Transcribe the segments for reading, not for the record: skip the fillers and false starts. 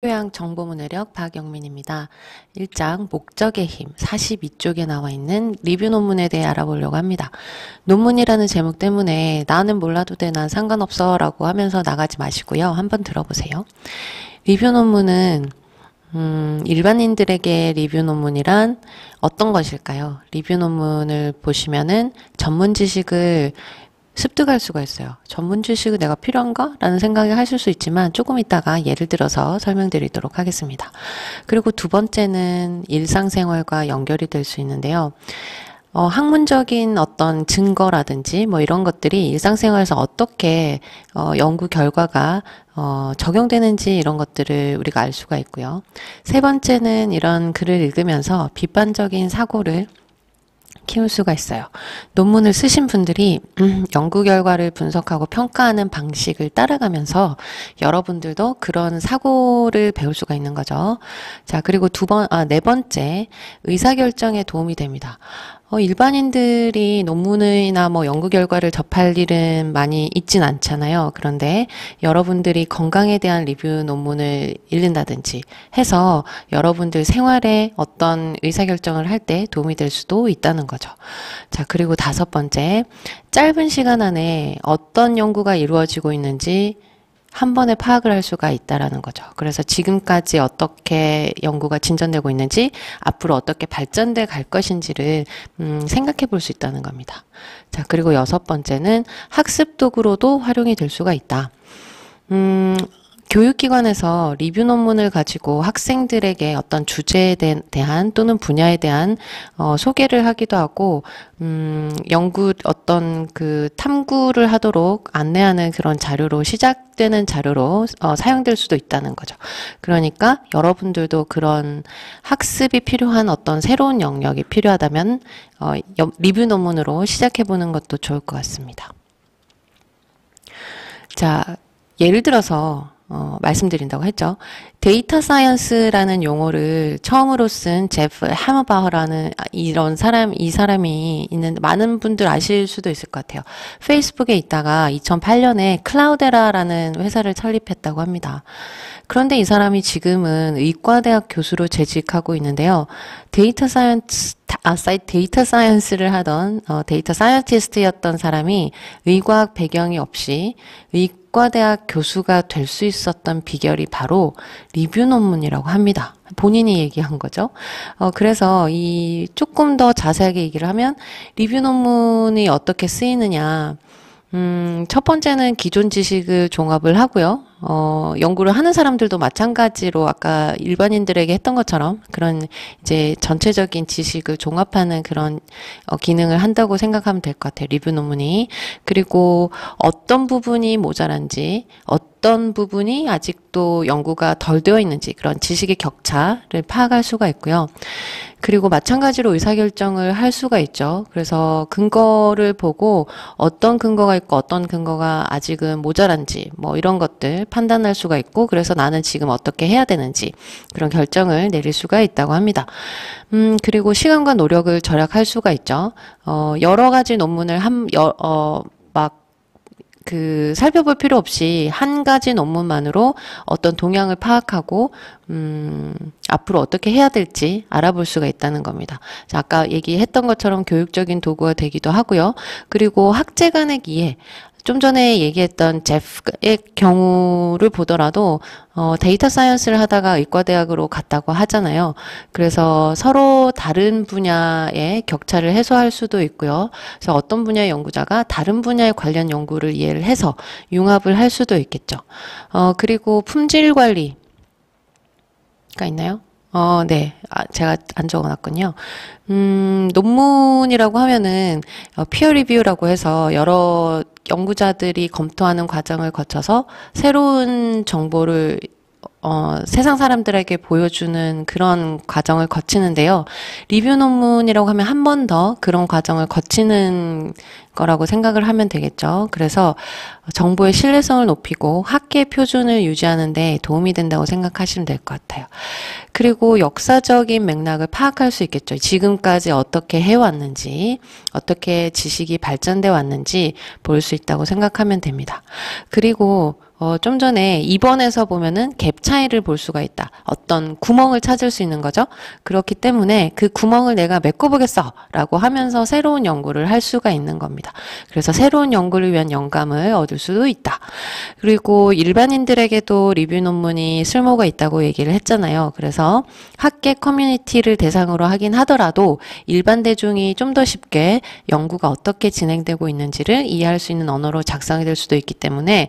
교양 정보문해력 박영민입니다. 1장 목적의 힘 42쪽에 나와 있는 리뷰 논문에 대해 알아보려고 합니다. 논문이라는 제목 때문에 나는 몰라도 돼, 난 상관없어 라고 하면서 나가지 마시고요. 한번 들어보세요. 리뷰 논문은 일반인들에게 리뷰 논문이란 어떤 것일까요? 리뷰 논문을 보시면은 전문 지식을 습득할 수가 있어요. 전문 지식은 내가 필요한가? 라는 생각이 하실 수 있지만 조금 이따가 예를 들어서 설명드리도록 하겠습니다. 그리고 두 번째는 일상생활과 연결이 될 수 있는데요. 학문적인 어떤 증거라든지 뭐 이런 것들이 일상생활에서 어떻게 연구 결과가 적용되는지 이런 것들을 우리가 알 수가 있고요. 세 번째는 이런 글을 읽으면서 비판적인 사고를 키울 수가 있어요. 논문을 쓰신 분들이 연구 결과를 분석하고 평가하는 방식을 따라가면서 여러분들도 그런 사고를 배울 수가 있는 거죠. 자, 그리고 네 번째, 의사결정에 도움이 됩니다. 일반인들이 논문이나 뭐 연구 결과를 접할 일은 많이 있진 않잖아요. 그런데 여러분들이 건강에 대한 리뷰 논문을 읽는다든지 해서 여러분들 생활에 어떤 의사결정을 할 때 도움이 될 수도 있다는 거죠. 자, 그리고 다섯 번째, 짧은 시간 안에 어떤 연구가 이루어지고 있는지 한 번에 파악을 할 수가 있다라는 거죠. 그래서 지금까지 어떻게 연구가 진전되고 있는지 앞으로 어떻게 발전돼 갈 것인지를 생각해 볼 수 있다는 겁니다. 자, 그리고 여섯 번째는 학습 도구로도 활용이 될 수가 있다. 교육기관에서 리뷰 논문을 가지고 학생들에게 어떤 주제에 대한 또는 분야에 대한 소개를 하기도 하고 어떤 그 탐구를 하도록 안내하는 그런 자료로 시작되는 자료로 사용될 수도 있다는 거죠. 그러니까 여러분들도 그런 학습이 필요한 어떤 새로운 영역이 필요하다면 리뷰 논문으로 시작해보는 것도 좋을 것 같습니다. 자, 예를 들어서 말씀드린다고 했죠. 데이터 사이언스라는 용어를 처음으로 쓴 제프 해머바흐라는 이 사람이 있는데 많은 분들 아실 수도 있을 것 같아요. 페이스북에 있다가 2008년에 클라우데라라는 회사를 설립했다고 합니다. 그런데 이 사람이 지금은 의과대학 교수로 재직하고 있는데요. 데이터 사이언스를 하던 데이터 사이언티스트였던 사람이 의과학 배경이 없이 의과대학 교수가 될 수 있었던 비결이 바로 리뷰 논문이라고 합니다. 본인이 얘기한 거죠. 그래서 조금 더 자세하게 얘기를 하면 리뷰 논문이 어떻게 쓰이느냐. 첫 번째는 기존 지식을 종합을 하고요. 연구를 하는 사람들도 마찬가지로 아까 일반인들에게 했던 것처럼 그런 이제 전체적인 지식을 종합하는 그런 기능을 한다고 생각하면 될 것 같아요. 리뷰 논문이. 그리고 어떤 부분이 모자란지, 어떤 부분이 아직도 연구가 덜 되어 있는지 그런 지식의 격차를 파악할 수가 있고요. 그리고 마찬가지로 의사결정을 할 수가 있죠. 그래서 근거를 보고 어떤 근거가 있고 어떤 근거가 아직은 모자란지 뭐 이런 것들 판단할 수가 있고 그래서 나는 지금 어떻게 해야 되는지 그런 결정을 내릴 수가 있다고 합니다. 그리고 시간과 노력을 절약할 수가 있죠. 여러 가지 논문을 살펴볼 필요 없이 한 가지 논문만으로 어떤 동향을 파악하고 앞으로 어떻게 해야 될지 알아볼 수가 있다는 겁니다. 자, 아까 얘기했던 것처럼 교육적인 도구가 되기도 하고요. 그리고 학제 간의 이해, 좀 전에 얘기했던 제프의 경우를 보더라도 데이터 사이언스를 하다가 의과대학으로 갔다고 하잖아요. 그래서 서로 다른 분야의 격차를 해소할 수도 있고요. 그래서 어떤 분야의 연구자가 다른 분야의 관련 연구를 이해를 해서 융합을 할 수도 있겠죠. 그리고 품질 관리가 있나요? 네. 제가 안 적어놨군요. 논문이라고 하면은, 피어 리뷰라고 해서 여러 연구자들이 검토하는 과정을 거쳐서 새로운 정보를 세상 사람들에게 보여주는 그런 과정을 거치는데요. 리뷰 논문이라고 하면 한 번 더 그런 과정을 거치는 거라고 생각을 하면 되겠죠. 그래서 정보의 신뢰성을 높이고 학계 표준을 유지하는 데 도움이 된다고 생각하시면 될 것 같아요. 그리고 역사적인 맥락을 파악할 수 있겠죠. 지금까지 어떻게 해왔는지, 어떻게 지식이 발전돼 왔는지 볼 수 있다고 생각하면 됩니다. 그리고 좀 전에 2번에서 보면은 갭 차이를 볼 수가 있다. 어떤 구멍을 찾을 수 있는 거죠. 그렇기 때문에 그 구멍을 내가 메꿔보겠어 라고 하면서 새로운 연구를 할 수가 있는 겁니다. 그래서 새로운 연구를 위한 영감을 얻을 수도 있다. 그리고 일반인들에게도 리뷰 논문이 쓸모가 있다고 얘기를 했잖아요. 그래서 학계 커뮤니티를 대상으로 하긴 하더라도 일반 대중이 좀 더 쉽게 연구가 어떻게 진행되고 있는지를 이해할 수 있는 언어로 작성이 될 수도 있기 때문에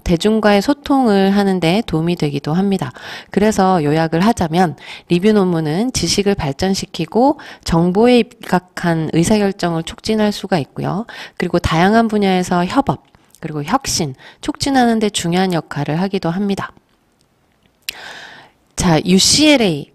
대중과의 소통을 하는데 도움이 되기도 합니다. 그래서 요약을 하자면 리뷰 논문은 지식을 발전시키고 정보에 입각한 의사결정을 촉진할 수가 있고요. 그리고 다양한 분야에서 협업, 그리고 혁신, 촉진하는 데 중요한 역할을 하기도 합니다. 자, UCLA,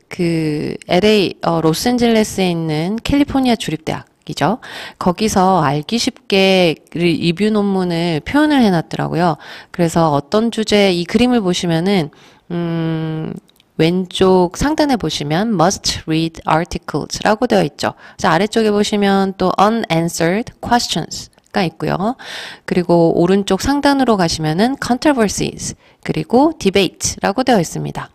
LA, 로스앤젤레스에 있는 캘리포니아 주립대학이죠. 거기서 알기 쉽게 리뷰 논문을 표현을 해놨더라고요. 그래서 어떤 주제, 이 그림을 보시면은, 왼쪽 상단에 보시면 must read articles 라고 되어 있죠. 자, 아래쪽에 보시면 또 unanswered questions 가 있고요. 그리고 오른쪽 상단으로 가시면은 controversies, 그리고 debate라고 되어 있습니다.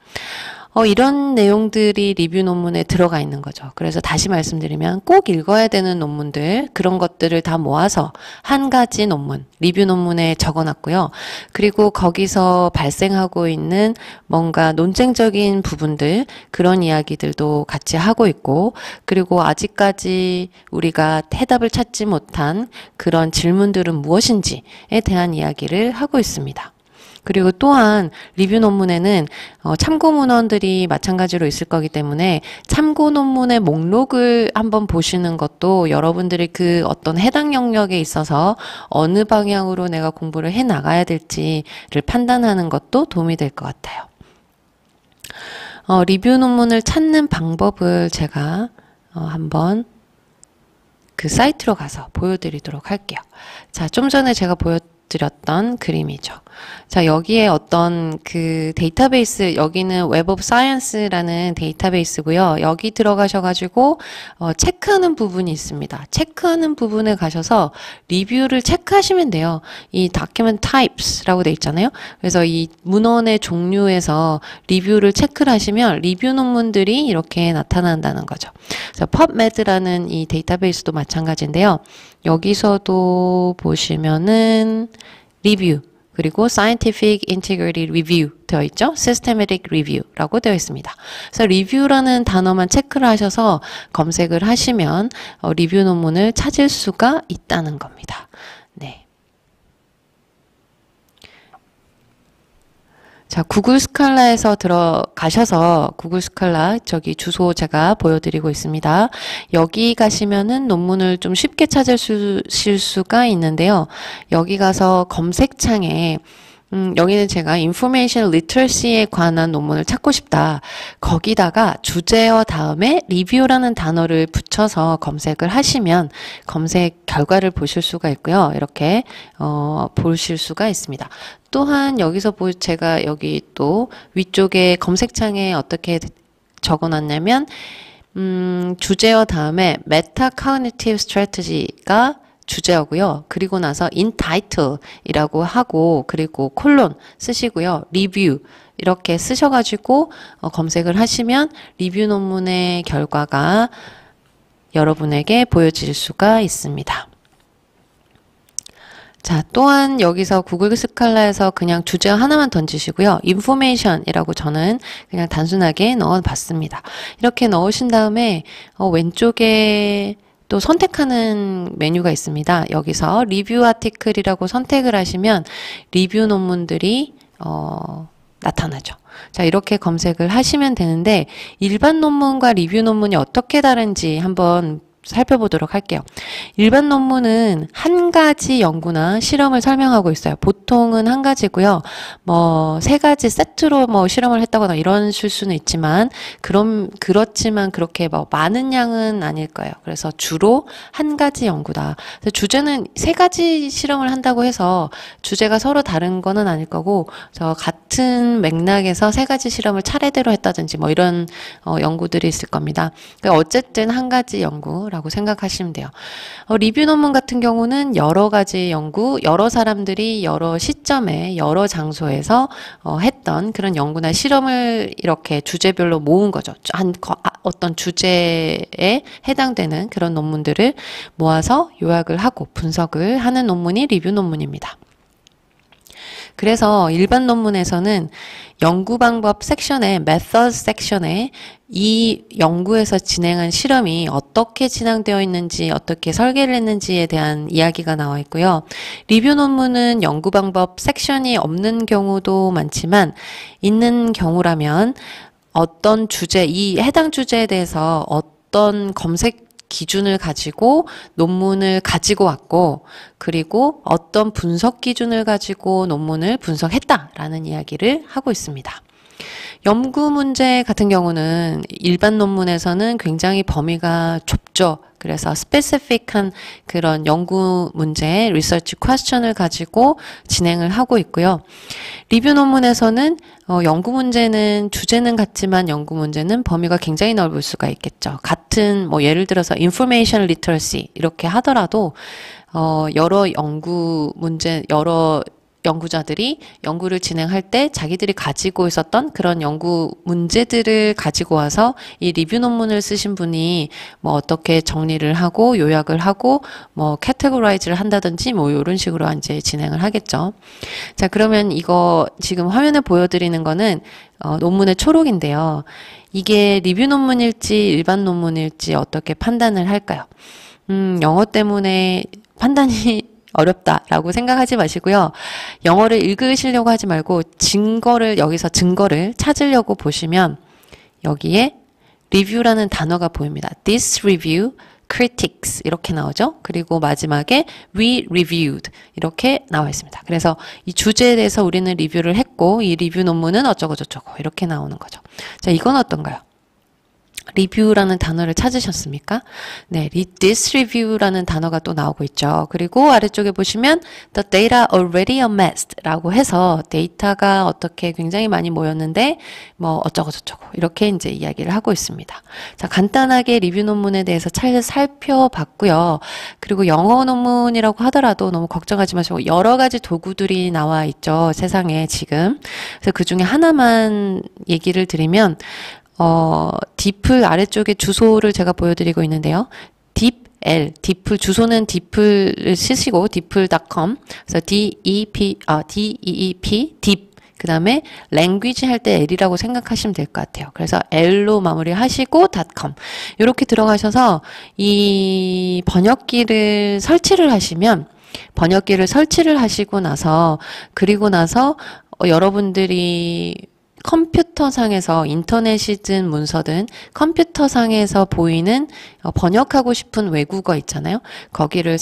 이런 내용들이 리뷰 논문에 들어가 있는 거죠. 그래서 다시 말씀드리면 꼭 읽어야 되는 논문들, 그런 것들을 다 모아서 한 가지 논문, 리뷰 논문에 적어놨고요. 그리고 거기서 발생하고 있는 뭔가 논쟁적인 부분들, 그런 이야기들도 같이 하고 있고, 그리고 아직까지 우리가 해답을 찾지 못한 그런 질문들은 무엇인지에 대한 이야기를 하고 있습니다. 그리고 또한 리뷰 논문에는 참고 문헌들이 마찬가지로 있을 거기 때문에 참고 논문의 목록을 한번 보시는 것도 여러분들이 그 어떤 해당 영역에 있어서 어느 방향으로 내가 공부를 해 나가야 될지를 판단하는 것도 도움이 될 것 같아요. 리뷰 논문을 찾는 방법을 제가 한번 그 사이트로 가서 보여드리도록 할게요. 자, 좀 전에 제가 보여드렸던 그림이죠. 자, 여기에 어떤 그 데이터베이스, 여기는 웹 오브 사이언스라는 데이터베이스고요. 여기 들어가셔가지고 체크하는 부분이 있습니다. 체크하는 부분에 가셔서 리뷰를 체크하시면 돼요. 이 document types라고 돼 있잖아요. 그래서 이 문헌의 종류에서 리뷰를 체크를 하시면 리뷰 논문들이 이렇게 나타난다는 거죠. 그래서 PubMed라는 이 데이터베이스도 마찬가지인데요. 여기서도 보시면은 리뷰, 그리고 Scientific Integrity Review 되어 있죠. Systematic Review라고 되어 있습니다. 그래서 리뷰라는 단어만 체크를 하셔서 검색을 하시면 리뷰 논문을 찾을 수가 있다는 겁니다. 네. 자, 구글 스칼라에서 들어가셔서 구글 스칼라 저기 주소 제가 보여드리고 있습니다. 여기 가시면은 논문을 좀 쉽게 찾으실 수가 있는데요. 여기 가서 검색창에 여기는 제가 인포메이션 리터러시에 관한 논문을 찾고 싶다. 거기다가 주제어 다음에 리뷰라는 단어를 붙여서 검색을 하시면 검색 결과를 보실 수가 있고요. 이렇게 보실 수가 있습니다. 또한 여기서 제가 여기 또 위쪽에 검색창에 어떻게 적어놨냐면 주제어 다음에 메타 커그니티브 스트래티지가 주제어고요. 그리고 나서 in title이라고 하고 그리고 콜론 쓰시고요. 리뷰 이렇게 쓰셔가지고 검색을 하시면 리뷰 논문의 결과가 여러분에게 보여질 수가 있습니다. 자, 또한 여기서 구글 스칼라에서 그냥 주제어 하나만 던지시고요. information이라고 저는 그냥 단순하게 넣어봤습니다. 이렇게 넣으신 다음에 왼쪽에 또 선택하는 메뉴가 있습니다. 여기서 리뷰 아티클이라고 선택을 하시면 리뷰 논문들이 나타나죠. 자, 이렇게 검색을 하시면 되는데 일반 논문과 리뷰 논문이 어떻게 다른지 한번 살펴보도록 할게요. 일반 논문은 한 가지 연구나 실험을 설명하고 있어요. 보통은 한 가지고요. 뭐 세 가지 세트로 뭐 실험을 했다거나 이런 실수는 있지만 그렇지만 그렇게 뭐 많은 양은 아닐 거예요. 그래서 주로 한 가지 연구다. 주제는 세 가지 실험을 한다고 해서 주제가 서로 다른 거는 아닐 거고 같은 맥락에서 세 가지 실험을 차례대로 했다든지 뭐 이런 연구들이 있을 겁니다. 그러니까 어쨌든 한 가지 연구 라고 생각하시면 돼요. 리뷰 논문 같은 경우는 여러 가지 연구, 여러 사람들이 여러 시점에 여러 장소에서 했던 그런 연구나 실험을 이렇게 주제별로 모은 거죠. 어떤 주제에 해당되는 그런 논문들을 모아서 요약을 하고 분석을 하는 논문이 리뷰 논문입니다. 그래서 일반 논문에서는 연구 방법 섹션에 method 섹션에 이 연구에서 진행한 실험이 어떻게 진행되어 있는지 어떻게 설계를 했는지에 대한 이야기가 나와 있고요. 리뷰 논문은 연구 방법 섹션이 없는 경우도 많지만 있는 경우라면 어떤 주제, 이 해당 주제에 대해서 어떤 검색 기준을 가지고 논문을 가지고 왔고 그리고 어떤 분석 기준을 가지고 논문을 분석했다라는 이야기를 하고 있습니다. 연구 문제 같은 경우는 일반 논문에서는 굉장히 범위가 좁죠. 그래서 스페시픽한 그런 연구 문제, 리서치 퀘스천을 가지고 진행을 하고 있고요. 리뷰 논문에서는 연구 문제는 주제는 같지만 연구 문제는 범위가 굉장히 넓을 수가 있겠죠. 같은 뭐 예를 들어서 information literacy 이렇게 하더라도 여러 연구 문제, 여러 연구자들이 연구를 진행할 때 자기들이 가지고 있었던 그런 연구 문제들을 가지고 와서 이 리뷰 논문을 쓰신 분이 뭐 어떻게 정리를 하고 요약을 하고 뭐 캐테고라이즈를 한다든지 뭐 이런 식으로 이제 진행을 하겠죠. 자, 그러면 이거 지금 화면에 보여드리는 거는 논문의 초록인데요. 이게 리뷰 논문일지 일반 논문일지 어떻게 판단을 할까요? 영어 때문에 판단이 어렵다라고 생각하지 마시고요. 영어를 읽으시려고 하지 말고 여기서 증거를 찾으려고 보시면 여기에 리뷰라는 단어가 보입니다. This review critics 이렇게 나오죠. 그리고 마지막에 we reviewed 이렇게 나와 있습니다. 그래서 이 주제에 대해서 우리는 리뷰를 했고 이 리뷰 논문은 어쩌고 저쩌고 이렇게 나오는 거죠. 자, 이건 어떤가요? 리뷰라는 단어를 찾으셨습니까? 네, this review라는 단어가 또 나오고 있죠. 그리고 아래쪽에 보시면 the data already amassed 라고 해서 데이터가 어떻게 굉장히 많이 모였는데 뭐 어쩌고 저쩌고 이렇게 이제 이야기를 하고 있습니다. 자, 간단하게 리뷰 논문에 대해서 잘 살펴봤고요. 그리고 영어 논문이라고 하더라도 너무 걱정하지 마시고 여러 가지 도구들이 나와 있죠. 세상에 지금. 그래서 그 중에 하나만 얘기를 드리면 디플 아래쪽에 주소를 제가 보여드리고 있는데요. 디플 주소는 디플을 쓰시고 디플.com 그래서 deep 딥 그 다음에 language 할 때 L이라고 생각하시면 될 것 같아요. 그래서 L로 마무리하시고 .com 이렇게 들어가셔서 이 번역기를 설치를 하시면 번역기를 설치를 하시고 나서 그리고 나서 여러분들이 컴퓨터상에서 인터넷이든 문서든 컴퓨터상에서 보이는 번역하고 싶은 외국어 있잖아요. 거기를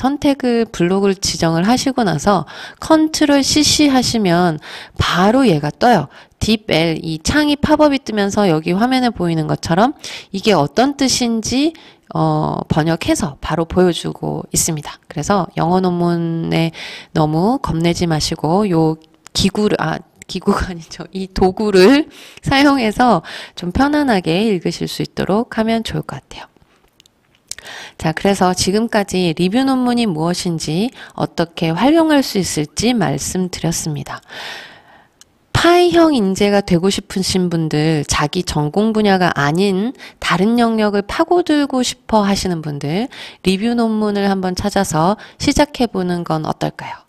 블록을 지정을 하시고 나서 컨트롤 CC 하시면 바로 얘가 떠요. 딥L 이 창이 팝업이 뜨면서 여기 화면에 보이는 것처럼 이게 어떤 뜻인지 번역해서 바로 보여주고 있습니다. 그래서 영어 논문에 너무 겁내지 마시고 요 기구가 아니죠. 이 도구를 사용해서 좀 편안하게 읽으실 수 있도록 하면 좋을 것 같아요. 자, 그래서 지금까지 리뷰 논문이 무엇인지 어떻게 활용할 수 있을지 말씀드렸습니다. 파이형 인재가 되고 싶으신 분들, 자기 전공 분야가 아닌 다른 영역을 파고들고 싶어 하시는 분들, 리뷰 논문을 한번 찾아서 시작해보는 건 어떨까요?